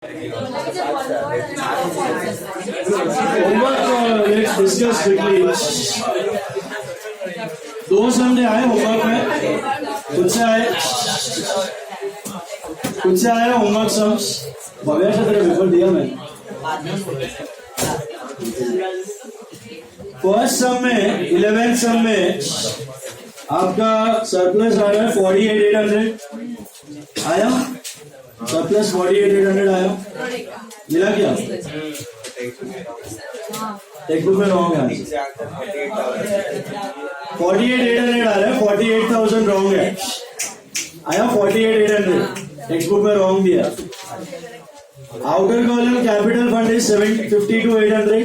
Homework let's discuss quickly. दो समझे आए होमवर्क में? कुछ से आए होमवर्क सम्स? भव्या से तेरा पेपर दिया मैंने। फर्स्ट सम में 11th सम में आपका सरप्लस आ रहा है 48,800 आया। सरप्लस 48,800 आया। मिला क्या? टेक्स्ट बुक में रॉन्ग है। 48,800 आ रहा है, 48,000 रॉन्ग है। आया 48,800, टेक्स्ट बुक में रॉन्ग दिया। Outer column capital fund is 752,800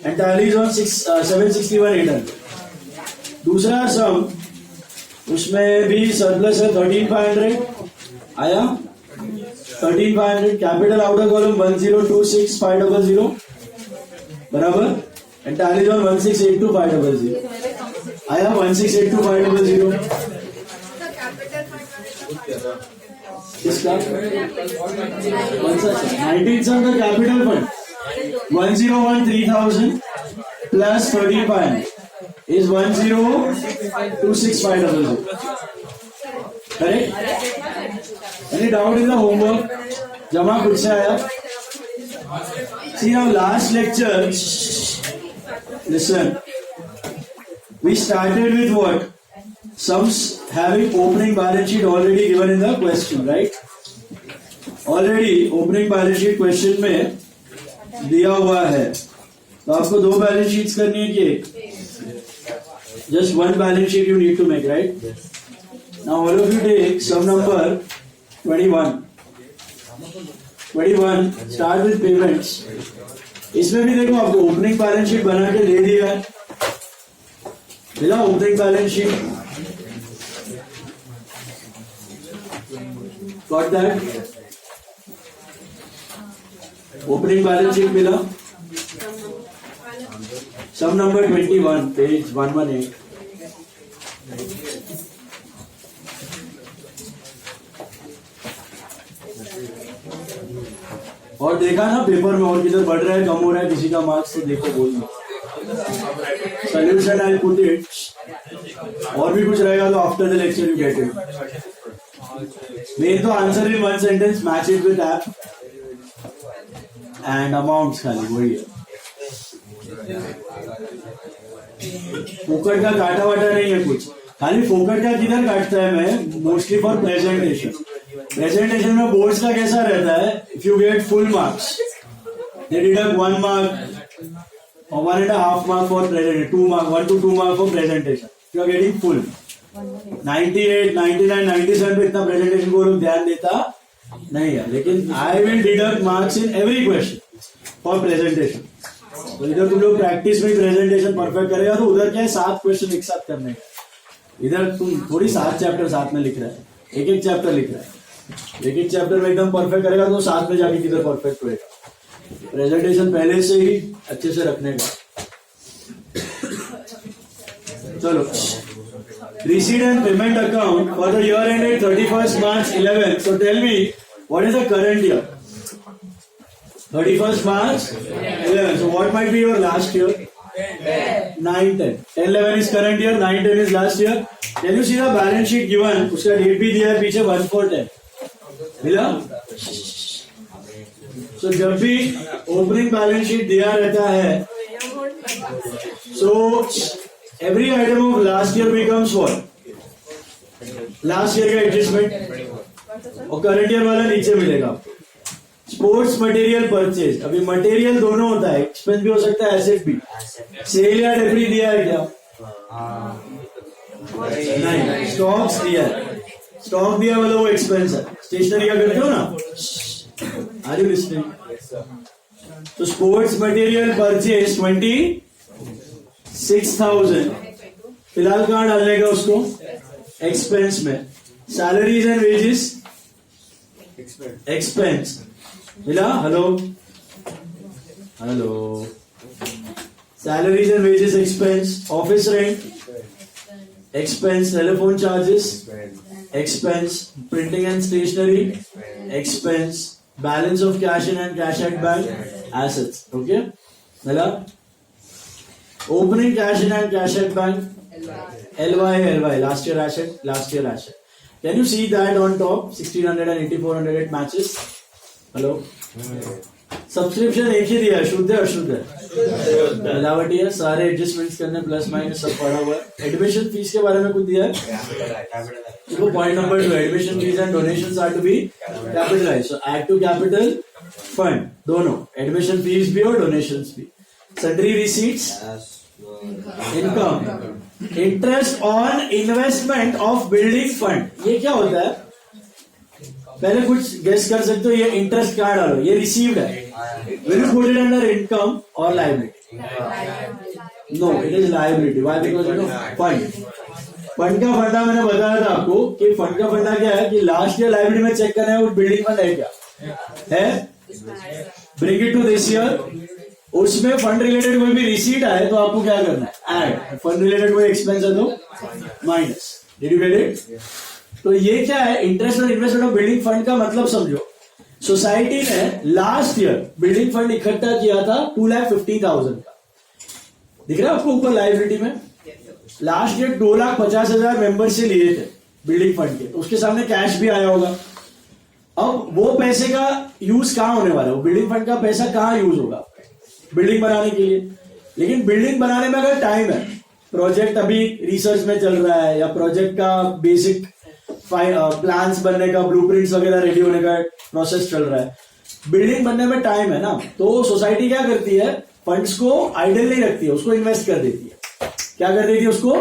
and tally is on 761,800। दूसरा सम उसमें भी सरप्लस है 13,500 आया। 13,500 कैपिटल आउटर कॉलम 1026,500 बराबर एंड टैली ऑन 1682,500 आया। 1682,500 इसका 19 सम का capital fund 101,3,000 plus 13,500 is 1026,500 correct. Any doubt in the homework? जमा कुछ से आया? See now last lecture, listen, we started with what? Sums having opening balance sheet already given in the question, right? Already opening balance sheet question में दिया हुआ है, तो आपको दो बैलेंस शीट्स करनी है कि just one balance sheet you need to make, right? Now all of you take sum number 21. Start with payments. इसमें भी देखो आपको ओपनिंग बैलेंस शीट बना के दे दिया है। मिला opening balance sheet? Got that? Opening balance sheet मिला। सम नंबर 21 पेज 118। और देखा ना पेपर में और किधर बढ़ रहा है कम हो रहा है किसी का मार्क्स, तो देखो बोल दो सोल्यूशन आई पुट इट। और भी कुछ रहेगा तो after the lecture you get it. Main तो answer in one sentence, match it with app and amounts, खाली वही है। फोकट का काटा वाटा नहीं है कुछ, खाली फोकट का किधर काटता है मैं मोस्टली फॉर प्रेजेंटेशन। प्रेजेंटेशन में बोर्ड्स का कैसा रहता है, if you get full marks they deduct 1 mark और 1.5 mark for presentation, 2 mark 1 to 2 mark for presentation. You are getting full 98, 99, 97 पे इतना प्रेजेंटेशन को लोग ध्यान देता नहीं है, लेकिन I will deduct marks in every question for presentation. तो इधर तुम लोग प्रैक्टिस में प्रेजेंटेशन परफेक्ट करेगा, तो उधर क्या है 7 क्वेश्चन एक साथ करने का। इधर तुम थोड़ी 7 चैप्टर साथ में लिख रहा है, एक चैप्टर लिख रहा है, एक चैप्टर में एकदम परफेक्ट करेगा तो साथ में जाके किधर परफेक्ट होएगा। प्रेजेंटेशन पहले से ही अच्छे से रखने का। चलो, receipt and payment account for the year ended 31st March 11। So tell me what is the current year? 31st March 11. So what might be your last year? 9, 10. 10, 11 is current year, 9, 10 is last year. Can you see the balance sheet given? उसका date भी दिया है पीछे 1/4/10 मिला? So जब भी opening balance sheet दिया रहता है, so every item of last year becomes what? Last year का एडजस्टमेंट, और करंट ईयर वाला नीचे मिलेगा। स्पोर्ट्स मटेरियल परचेज, अभी मटेरियल दोनों होता है, एक्सपेंस भी हो सकता है एसेट भी। सेल या डेप्री दिया है क्या? नहीं, स्टॉक्स दिया है। स्टॉक दिया मतलब वो एक्सपेंस है। स्टेशनरी का करते हो ना, आर यू लिसनिंग? तो स्पोर्ट्स मटेरियल परचेज 26,000 फिलहाल कहाँ डालने का उसको? एक्सपेंस में। सैलरीज एंड वेजेस एक्सपेंस मिला? Hello salaries and wages expense, office rent expense, telephone charges, expense, printing and stationery, expense, balance of cash in and cash at bank assets. Okay, मतलब opening cash in and cash at bank LY last year asset. Can you see that on top 1600 and 8400 it matches? Hello. Subscription एक ही दिया है, शुद्ध है अशुद्ध है, मिलावटी है, सारे एडजस्टमेंट्स करने प्लस माइनस सब पड़ा हुआ है. एडमिशन फीस के बारे में कुछ दिया है. देखो point number 2, admission fees and donations are to be capitalised. So add to capital fund दोनों, एडमिशन फीस भी और डोनेशंस भी. Sundry receipts income. Interest on investment of building fund, ये क्या होता है? पहले कुछ गेस कर सकते हो, ये इंटरेस्ट क्या डालो, ये रिसीव्ड है. Will you put it under income or liability? No, it is liability. Why? Because you know fund. Fund का फंडा मैंने बताया था आपको कि फंड का फंडा क्या है कि लास्ट ईयर लायबिलिटी में चेक करना है वो बिल्डिंग फंड है क्या है. Bring it to this year. उसमें फंड रिलेटेड कोई भी रिसीट आए तो आपको क्या करना है? ऐड. फंड रिलेटेड कोई एक्सपेंस है तो minus. Did you get it? तो ये क्या है? इंटरेस्ट और इन्वेस्टमेंट ऑफ बिल्डिंग फंड का मतलब समझो. सोसाइटी ने लास्ट ईयर बिल्डिंग फंड इकट्ठा किया था 2,50,000 का. दिख रहा है आपको ऊपर लायबिलिटी में? लास्ट ईयर 2,50,000 मेंबर से लिए थे बिल्डिंग फंड के, तो उसके सामने कैश भी आया होगा. अब वो पैसे का यूज कहां होने वाला है? वो बिल्डिंग फंड का पैसा कहां यूज होगा? बिल्डिंग बनाने के लिए. लेकिन बिल्डिंग बनाने में अगर टाइम है, प्रोजेक्ट अभी रिसर्च में चल रहा है, या प्रोजेक्ट का बेसिक प्लान्स बनने का, ब्लूप्रिंट्स वगैरह रेडी होने का प्रोसेस चल रहा है, बिल्डिंग बनने में टाइम है ना, तो सोसाइटी क्या करती है? फंड्स को आइडल नहीं रखती है, उसको इन्वेस्ट कर देती है. क्या कर देती है? उसको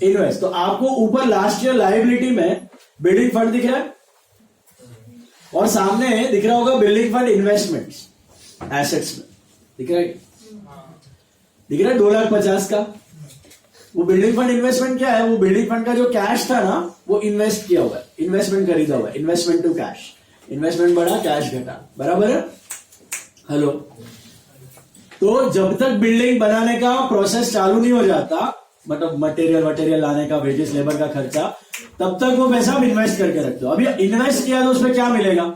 इन्वेस्ट. तो आपको ऊपर लास्ट ईयर लायबिलिटी में बिल्डिंग फंड दिख रहा है और सामने दिख रहा होगा बिल्डिंग फंड इन्वेस्टमेंट्स एसेट्स में. दिख रहा है? दिख रहा है 2,50,000 का. वो बिल्डिंग फंड इन्वेस्टमेंट क्या है? वो बिल्डिंग फंड का जो कैश था ना, वो इन्वेस्ट किया हुआ है, इन्वेस्टमेंट खरीदा हुआ है. Investment to cash. इन्वेस्टमेंट बढ़ा, कैश घटा, बराबर है. हेलो. तो जब तक बिल्डिंग बनाने का प्रोसेस चालू नहीं हो जाता, मतलब मटेरियल लाने का, वेजेस, लेबर का खर्चा, तब तक वो पैसा आप इन्वेस्ट करके रखते हो. अभी इन्वेस्ट किया तो उसमें क्या मिलेगा?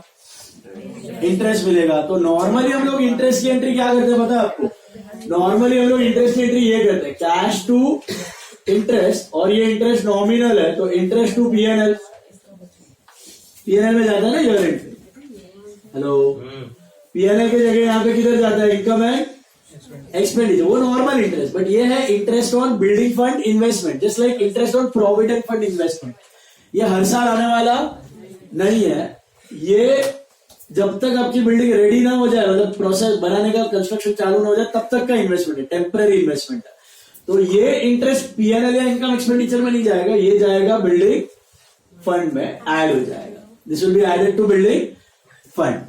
इंटरेस्ट मिलेगा. तो नॉर्मली हम लोग इंटरेस्ट की एंट्री क्या करते हैं पता है आपको? नॉर्मली हम लोग इंटरेस्ट की एंट्री ये करते हैं, कैश टू इंटरेस्ट, और ये इंटरेस्ट नॉमिनल है तो इंटरेस्ट टू पीएनएल. पीएनएल में जाता है ना ईयर एंट्री. हेलो. पीएनएल की जगह यहाँ पे किधर जाता है? Income and expenditure. वो नॉर्मल इंटरेस्ट. बट ये है interest on building fund investment, just like interest on provident fund investment. ये हर साल आने वाला नहीं है. ये जब तक आपकी बिल्डिंग रेडी ना हो जाए, मतलब प्रोसेस बनाने का, कंस्ट्रक्शन चालू ना हो जाए, तब तक का इन्वेस्टमेंट है, टेम्पररी इन्वेस्टमेंट है. तो ये इंटरेस्ट पीएनएल या इनकम एक्सपेंडिचर में नहीं जाएगा, ये जाएगा बिल्डिंग फंड में, ऐड हो जाएगा. This will be added to building fund.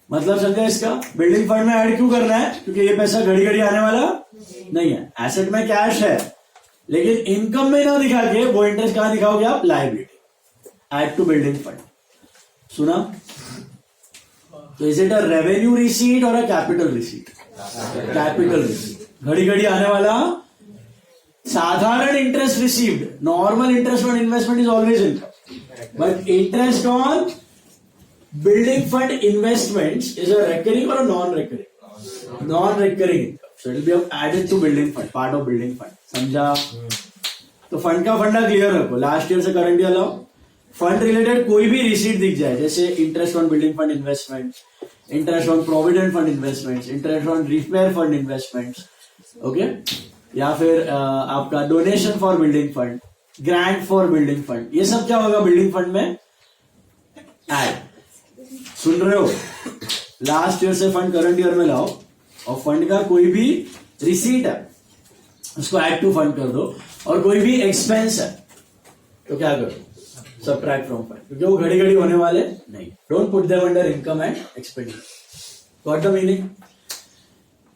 मतलब समझे इसका? बिल्डिंग फंड में ऐड क्यों करना है? क्योंकि ये पैसा घड़ी घड़ी आने वाला नहीं है. एसेट में कैश है, लेकिन इनकम में ना दिखा के वो इंटरेस्ट कहां दिखाओगे आप? Liability. Add to building fund. सुना? तो is it a revenue receipt or a capital receipt? Capital receipt. घड़ी घड़ी आने वाला साधारण interest received. Normal interest on investment is always income, but interest on building fund investments is a recurring or non recurring? Non recurring income. So it will be added to building fund, part of building fund. समझा? तो fund का फंडा clear रखो. Last year से current year लाओ. Fund related कोई भी receipt दिख जाए, जैसे interest on building fund investment, interest on provident fund investment, interest on repair fund investment, okay, या फिर आपका donation for building fund, grant for building fund, ये सब क्या होगा बिल्डिंग फंड में? ऐड. सुन रहे हो? लास्ट ईयर से फंड करंट ईयर में लाओ और फंड का कोई भी रिसीट है उसको ऐड टू फंड कर दो, और कोई भी एक्सपेंस है तो क्या करो? सबट्रैक्ट फ्रॉम फंड, क्योंकि वो घड़ी घड़ी होने वाले नहीं. Don't put them under income and expenditure. Got the meaning?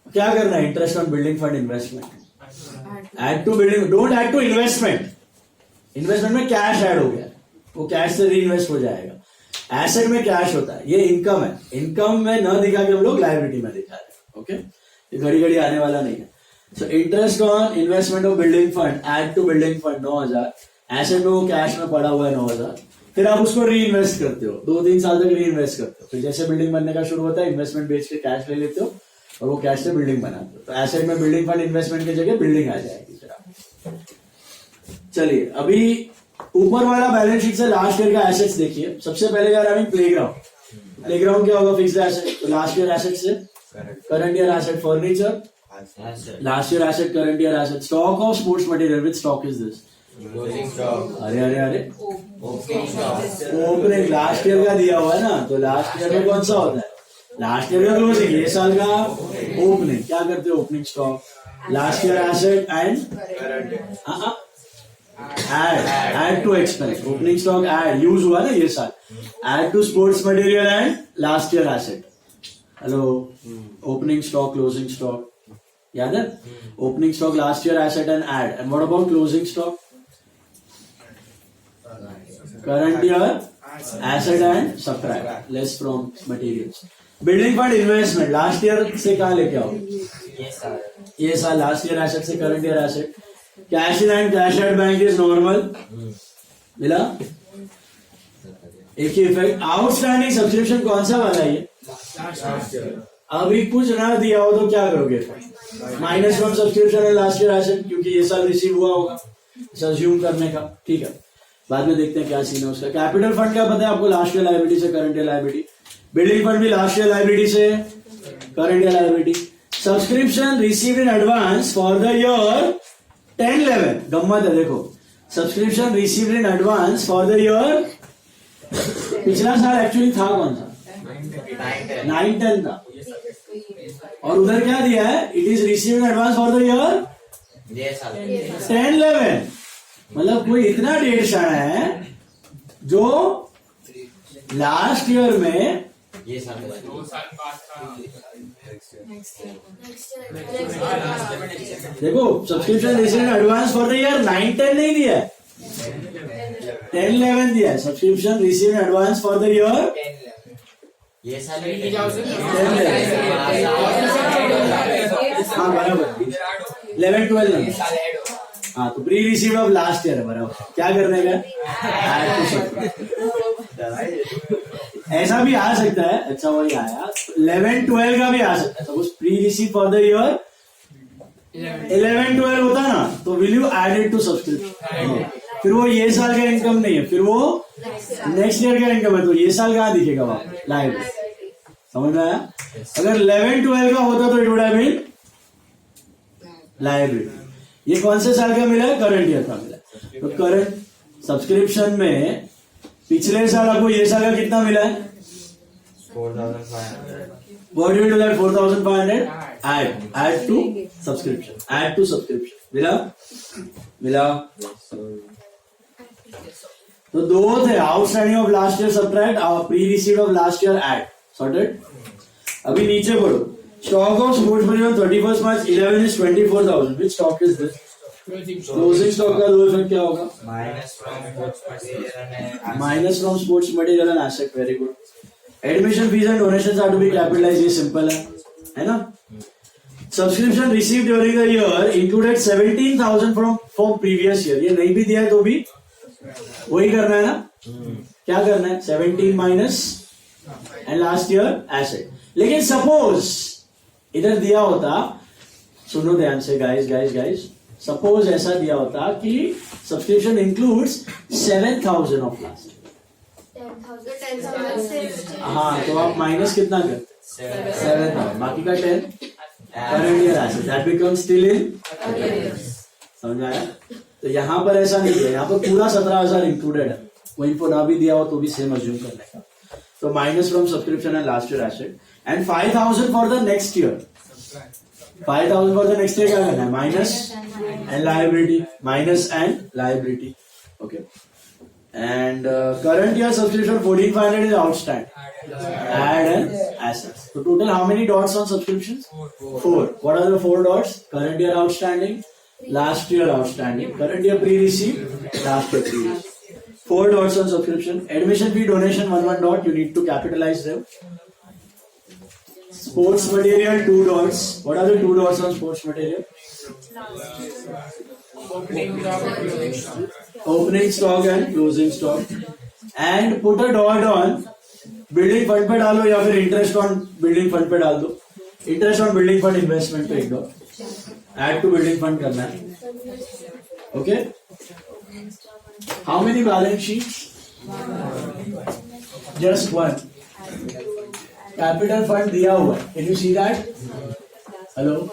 क्या करना है? Interest on building fund investment add to building. Don't add to investment. Investment में कैश ऐड हो गया, वो कैश से री इन्वेस्ट हो जाएगा. एसेट में कैश होता है, ये इनकम है. इनकम में न दिखा के हम लोग लायबिलिटी में दिखा रहे हैं. ओके, ये घड़ी घड़ी आने वाला नहीं है. So interest on investment of building fund add to building fund 9,000. Asset में वो कैश में पड़ा हुआ है 9,000. फिर आप उसको री इन्वेस्ट करते हो, 2-3 साल तक री इन्वेस्ट करते हो, फिर जैसे बिल्डिंग बनने का शुरू होता है इन्वेस्टमेंट बेच के कैश ले लेते हो और वो कैश से बिल्डिंग बनाते हो। तो एसेट में बिल्डिंग फंड इन्वेस्टमेंट की जगह बिल्डिंग आ जाएगी। चलिए अभी ऊपर वाला बैलेंस शीट से लास्ट ईयर का एसेट्स देखिए। सबसे पहले यार हमें प्लेग्राउंड। प्लेग्राउंड क्या होगा? Fixed asset. तो लास्ट ईयर एसेट से current year asset furniture, last year asset current year asset. Stock of sports material, which stock is this? अरे अरे अरे ओपनिंग लास्ट ईयर का दिया हुआ है ना, तो लास्ट ईयर में कौन सा होता है? लास्ट ईयर का क्लोजिंग, ये साल का ओपनिंग। क्या करते हो? Opening stock, last year asset and add to expense. Opening stock add use हुआ ना ये साल, add to sports material and last year asset. Hello, opening stock, closing stock, याद है? Opening stock, last year asset and add. And what about closing stock? Current year asset and subtract less from materials. Building fund investment last year से कहाँ लेके आओ? ये साल last year asset से current year asset. Cash in and cash at bank is normal, मिला? एक ही effect. Outstanding subscription कौन सा वाला है? अभी कुछ ना दिया हो तो क्या करोगे? Minus from subscription and last year asset, क्योंकि ये साल रिसीव हुआ होगा, अज्यूम करने का। ठीक है, बाद में देखते हैं क्या सीन है उसका। कैपिटल फंड क्या पता है आपको? लास्ट ईयर लायबिलिटी से current year liability. Building fund भी लास्ट ईयर लायबिलिटी से current year liability. Subscription received in advance for the year 10-11, गम्मत है देखो। Subscription received in advance for the year, पिछला साल एक्चुअली था कौन सा? 9-10 था, और उधर क्या दिया है? It is received in advance for the year 10-11। मतलब कोई इतना डेट शाना है जो लास्ट ईयर में ये साल देखो। Subscription received advance for the year 9-10 नहीं दिया है, 10-11 दिया है। Subscription received advance for the year ये साल 11-12। हाँ, तो pre received of last year है बराबर। क्या करने का? ऐसा भी आ सकता है। अच्छा वही आया 11-12 का भी आ सकता है। Suppose pre receive for the year 11-12 होता ना, तो will you add it to subscription? फिर वो ये साल का इनकम नहीं है, फिर वो नेक्स्ट ईयर का इनकम है, तो ये साल कहाँ दिखेगा वहां? लाइबिलिटी। समझ में आया? अगर 11-12 का होता तो it would have been liability. ये कौन से साल का मिला है? करंट ईयर का मिला है। तो करंट सब्सक्रिप्शन में पिछले साल आपको ये साल का कितना मिला है? 4,500। What do you do that 4,500? Add to subscription. Add to subscription. मिला? तो दो थे, outstanding of last year subtract, pre received of last year add. Sorted. अभी नीचे पढ़ो। Stock of sports material 31 March 11 is 24,000. Which stock is this? Closing stock का दो effect क्या होगा? Minus from sports material and asset. Very good. Admission fees and donations are to be capitalised. ये simple है ना? Subscription received during the year included 17,000 from previous year. ये नहीं भी दिया है तो भी वही करना है ना? क्या करना है? 17 minus and last year asset. लेकिन सपोज इधर दिया होता, सुनो ध्यान से गाइस, सपोज ऐसा दिया होता कि सब्सक्रिप्शन इंक्लूड्स 7,000 ऑफ लास्ट। 10,000। हाँ, तो आप माइनस कितना करते? 7,000, बाकी का 10 current year asset, that becomes still in. समझ आया? तो यहाँ पर ऐसा नहीं है, यहाँ पर पूरा 17,000 इंक्लूडेड है। वो इनको ना भी दिया हो तो भी सेम अज्यूम करने का। तो minus from subscription and last year asset and 5,000 for the next year. 5,000 for the next year क्या करना है? Minus and liability. Okay. And current year subscription 14,500 is outstanding. Add and assets. So total how many dots on subscriptions? 4. What are the 4 dots? Current year outstanding, last year outstanding, current year pre-received, last year pre-received. 4 dots on subscription. Admission fee, donation 1 dot. You need to capitalize them. Sports material 2 dots. What are the 2 dots on sports material? Opening stock and closing stock. And put a dot on building fund पे डालो या फिर interest on building fund पे डाल दो. Interest on building fund investment पे एक dot add to building fund करना है. Okay. How many balance sheets? Just one. Capital fund दिया हुआ है. Can you see that? Hello.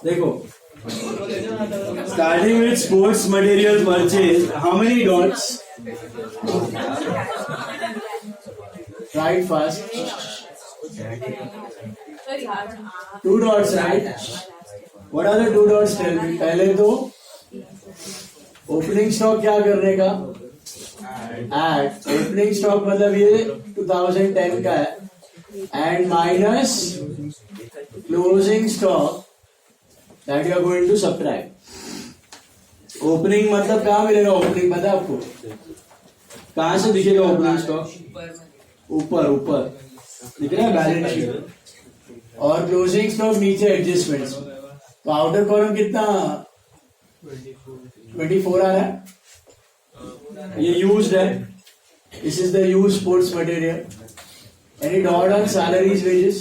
देखो, starting with sports material purchase, how many dots? Right, fast. 2 dots, right? What are the 2 dots? Tell me. पहले तो opening stock क्या करने का? Add. Opening stock मतलब ये 2010 का है and minus closing stock that you are going to subtract. Opening मतलब कहाँ मिलेगा? ओपनिंग पता है आपको? कहाँ से दिखेगा ओपनिंग स्टॉक? ऊपर ऊपर दिख रहा है बैलेंस शीट. और क्लोजिंग स्टॉक नीचे एडजस्टमेंट्स. तो आउटर कॉलम कितना? 24 आ रहा है. ये यूज्ड है. This is the use sports material. Any dot on salaries wages?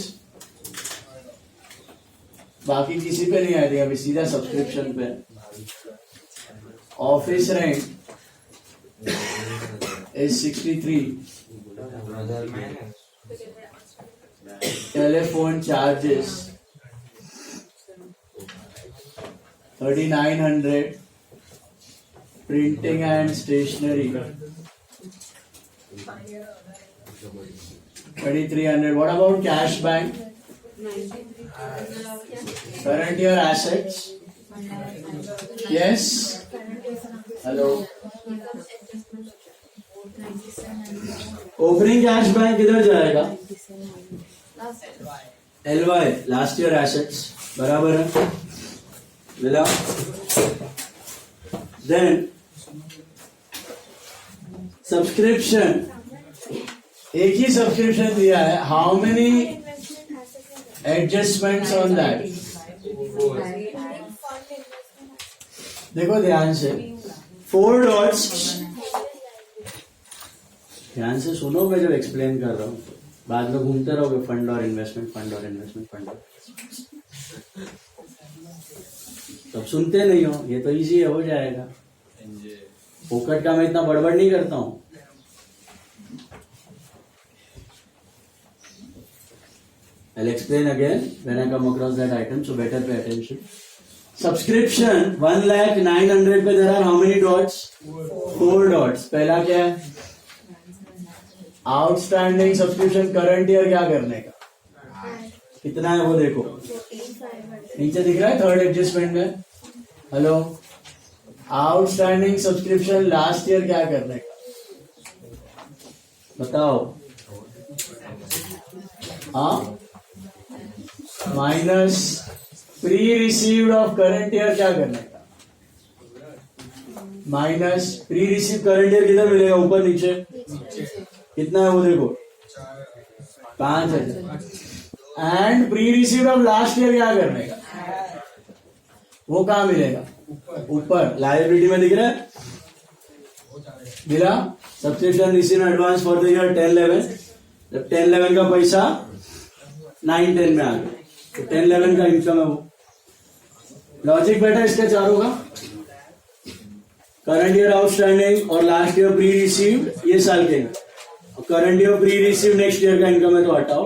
बाकी किसी पे नहीं आएगी. अभी सीधा सब्सक्रिप्शन पे. Office rent is 63. Telephone charges 3900. Printing and stationery 2300. What about cash bank? Current year assets? Yes. Hello. Opening cash bank किधर जाएगा? LY last year assets. बराबर है. मिला. Then subscription. एक ही सब्सक्रिप्शन दिया है. How many adjustments on that? देखो ध्यान से. 4 dots. ध्यान से सुनो, मैं जब एक्सप्लेन कर रहा हूँ. बाद में घूमते रहोगे फंड और इन्वेस्टमेंट, फंड और इन्वेस्टमेंट, फंड. तब सुनते नहीं हो. ये तो इजी है, हो जाएगा. फोकट का मैं इतना बड़बड़ नहीं करता हूँ. I'll explain again when I come across that item, so better pay attention. Subscription 1,09,000 पे there are how many dots? 4 dots. पहला क्या है? आउटस्टैंडिंग सब्सक्रिप्शन करंट ईयर क्या करने का? कितना है वो देखो. नीचे दिख रहा है थर्ड एडजस्टमेंट में. Hello. Outstanding subscription last year क्या करने का? बताओ. हाँ. Minus pre received of current year क्या करने का? Minus pre receive current year किधर मिलेगा? ऊपर नीचे. कितना है वो देखो? 5,000. And pre received of last year क्या करने का? वो कहाँ मिलेगा? ऊपर लायबिलिटी में दिख रहा है. मिला. Subscription receive advance for the year 10-11. जब 10-11 का पैसा 9-10 में आ गया तो 10-11 का इनकम है वो. लॉजिक बेटा इसके चारों का. करंट ईयर आउटस्टैंडिंग और लास्ट ईयर प्री रिसीव्ड ये साल के. Current year pre received next year का इनकम है तो हटाओ.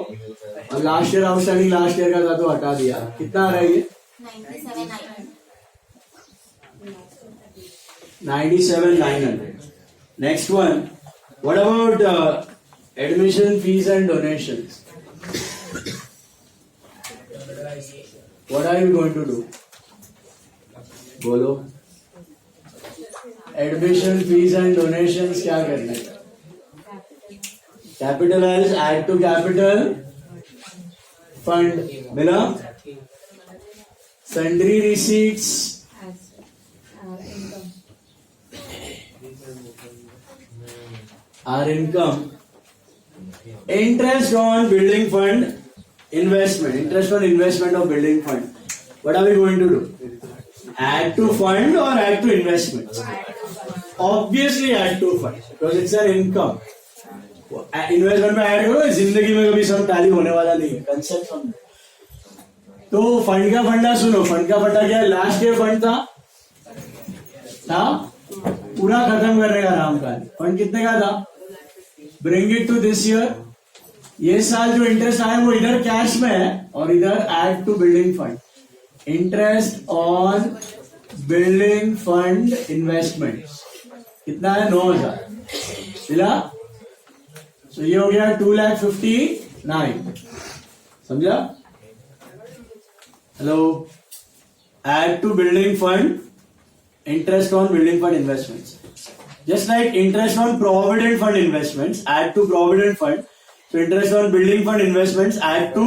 और last year outstanding last year का था तो हटा दिया. कितना आ रहा है ये? 97,900. Next one. What about admission fees and donations? What are you going to do? बोलो. Admission fees and donations क्या करना है? Capitalize, add to capital, fund. मिला? Sundry receipts. Our income. Interest on building fund. Investment. Interest on investment of building fund. What are we going to do? Add to fund or add to investment? Obviously add to fund because it's an income. Investment में add करो, जिंदगी में कभी सब tally होने वाला नहीं है. कंसेप्ट समझो. तो फंड का फंडा सुनो. फंड का फंडा क्या है? लास्ट ईयर फंड था पूरा खत्म करने का नाम का. फंड कितने का था? Bring it to this year. ये साल जो इंटरेस्ट आया वो इधर कैश में है और इधर add to building fund. Interest on building fund investment कितना है? 9,000. मिला? तो ये हो गया 2,59,000. समझा? Hello. Add to building fund interest on building fund investments. Just like interest on provident fund investments, add to provident fund. So interest on building fund investments, add to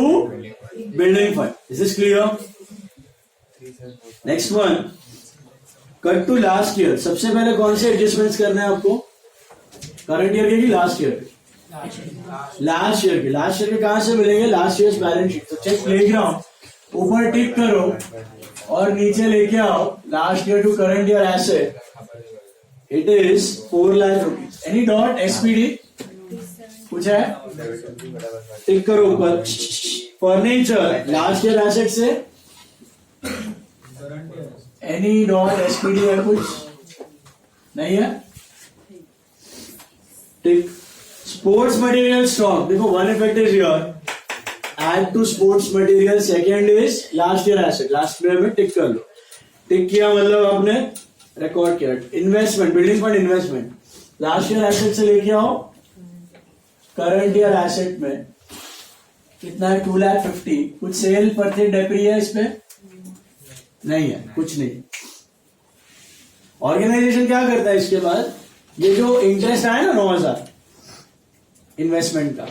building fund. Is this clear? Next one, cut to last year. सबसे पहले कौन से adjustments करने हैं आपको? Current year के कि last year? Last year के. Last year के कहाँ से मिलेंगे? Last year's balance sheet. तो check playground. ऊपर टिक करो और नीचे लेके आओ. Last year to current year asset. It is 4 lakh rupees. Any dot SPD? कुछ है? टिक करो ऊपर. फर्नीचर लास्ट ईयर एसेट से. Any dot SPD है कुछ? नहीं है? टिक. Sports material stock. देखो one effect is here. Add to sports material. Second is last year asset. Last year में टिक कर लो. टिक किया मतलब आपने रिकॉर्ड किया. Investment building fund investment last year asset से लेके आओ करंट ईयर एसेट में. कितना है? 2,50,000. कुछ सेल परचेज डेप्री है इसमें? नहीं है. कुछ नहीं. ऑर्गेनाइजेशन क्या करता है इसके बाद? ये जो इंटरेस्ट आया ना 9,000 इन्वेस्टमेंट का,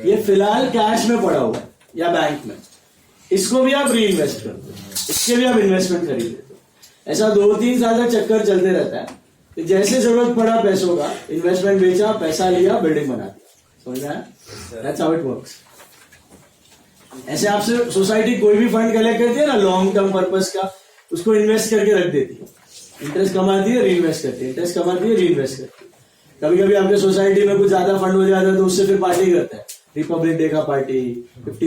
ये फिलहाल कैश में पड़ा हुआ है या बैंक में. इसको भी आप री इन्वेस्ट करते हो. इसके भी आप इन्वेस्टमेंट खरीद लेते हो. ऐसा 2-3 साल का चक्कर चलते रहता है. तो जैसे जरूरत पड़ा पैसों का, इन्वेस्टमेंट बेचा, पैसा लिया, बिल्डिंग बना दी. समझ में आया? That's how it works. ऐसे आपसे सोसाइटी कोई भी फंड कलेक्ट करती है ना लॉन्ग टर्म पर्पस का, उसको इन्वेस्ट करके रख देती है. इंटरेस्ट कमाती है, री इन्वेस्ट करती है. इंटरेस्ट कमाती है, री इन्वेस्ट करती है. कभी कभी आपके सोसाइटी में कुछ ज्यादा फंड हो जाता है तो उससे फिर पार्टी करता है. रिपब्लिक डे का पार्टी, 50